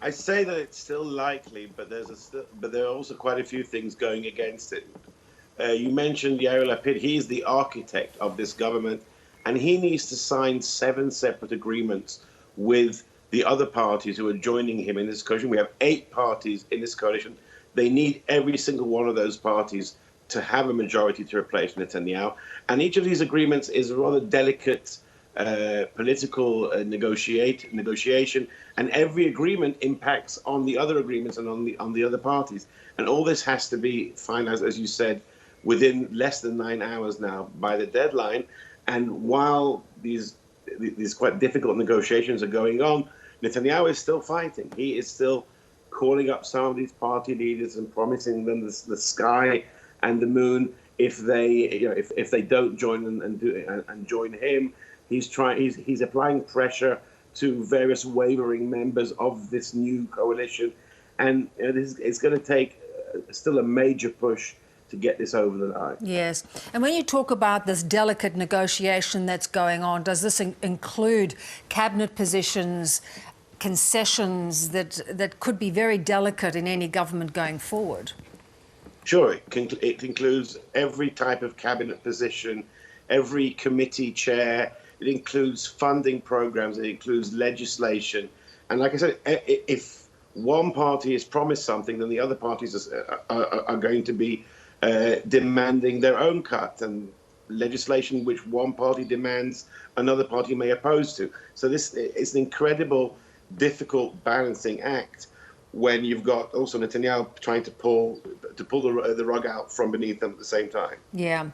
I say that it's still likely, but there are also quite a few things going against it. You mentioned Yair Lapid. He's the architect of this government, and he needs to sign 7 separate agreements with the other parties who are joining him in this coalition. We have 8 parties in this coalition. They need every single one of those parties to have a majority to replace Netanyahu. And each of these agreements is a rather delicate political negotiation, and every agreement impacts on the other agreements and on the other parties. And all this has to be finalized, as you said, within less than 9 hours now by the deadline. And while these quite difficult negotiations are going on, Netanyahu is still fighting. He is still calling up some of these party leaders and promising them the sky and the moon if they don't join and join him. He's applying pressure to various wavering members of this new coalition, and it's going to take still a major push to get this over the line. Yes. And when you talk about this delicate negotiation that's going on, does this include cabinet positions, concessions that could be very delicate in any government going forward? Sure. It includes every type of cabinet position, every committee chair. It includes funding programs. It includes legislation. And like I said, if one party is promised something, then the other parties are going to be demanding their own cut, and legislation which one party demands, another party may oppose to. So this is an incredible, difficult balancing act when you've got also Netanyahu trying to pull the rug out from beneath them at the same time. Yeah.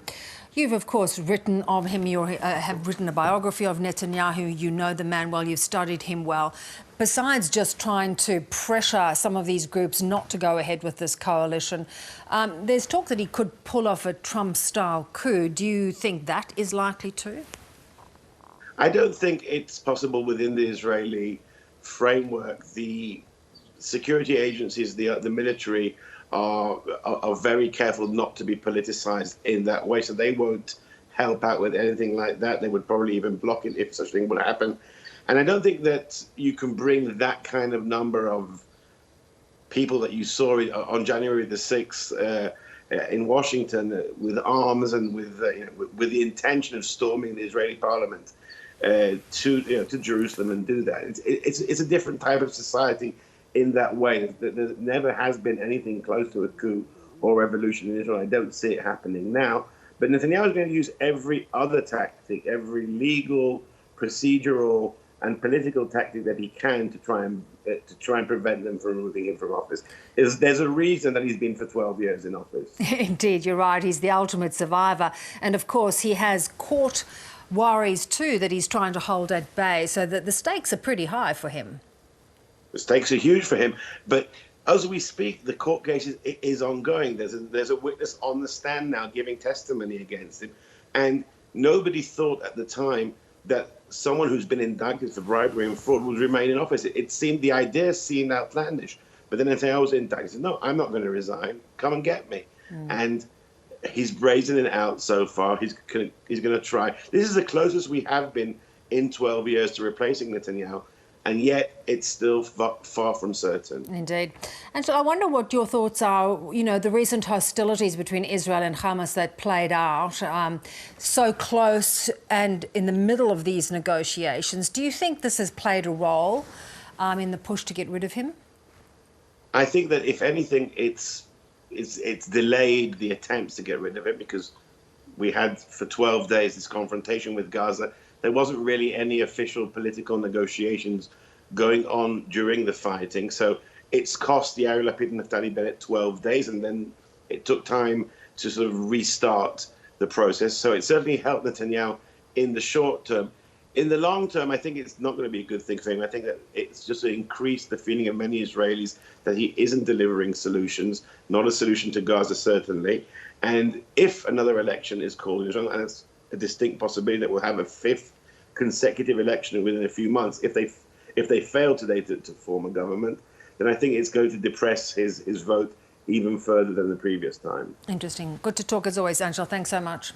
You've, of course, written of him. You have written a biography of Netanyahu. You know the man well. You've studied him well. Besides just trying to pressure some of these groups not to go ahead with this coalition, there's talk that he could pull off a Trump-style coup. Do you think that is likely to? I don't think it's possible within the Israeli framework. The security agencies, the military, are very careful not to be politicized in that way, so they won't help out with anything like that. They would probably even block it if such a thing would happen. And I don't think that you can bring that kind of number of people that you saw on January the 6th in Washington with arms and with the intention of storming the Israeli parliament to Jerusalem and do that. It's a different type of society in that way. There never has been anything close to a coup or revolution in Israel. I don't see it happening now. But Netanyahu is going to use every other tactic, every legal, procedural, and political tactic that he can to try and prevent them from removing him from office. There's a reason that he's been for 12 years in office. Indeed, you're right. He's the ultimate survivor. And of course, he has court worries too that he's trying to hold at bay, so that the stakes are pretty high for him. The stakes are huge for him, but as we speak, the court case is ongoing. There's a witness on the stand now giving testimony against him, and nobody thought at the time that someone who's been indicted for bribery and fraud would remain in office. The idea seemed outlandish, but then Netanyahu was indicted. He said, "No, I'm not going to resign. Come and get me." And he's brazen it out so far. He's going to try. This is the closest we have been in 12 years to replacing Netanyahu. And yet it's still far from certain. Indeed. And so I wonder what your thoughts are, the recent hostilities between Israel and Hamas that played out so close and in the middle of these negotiations. Do you think this has played a role in the push to get rid of him? I think that, if anything, it's delayed the attempts to get rid of him, because we had for 12 days this confrontation with Gaza. There wasn't really any official political negotiations going on during the fighting. So it's cost Yair Lapid and Naftali Bennett 12 days, and then it took time to sort of restart the process. So it certainly helped Netanyahu in the short term. In the long term, I think it's not going to be a good thing for him. I think that it's just increased the feeling of many Israelis that he isn't delivering solutions, not a solution to Gaza, certainly. And if another election is called in Israel, and it's a distinct possibility that we'll have a 5th consecutive election within a few months. If they fail today to form a government, then I think it's going to depress his vote even further than the previous time. Interesting. Good to talk as always, Anshell. Thanks so much.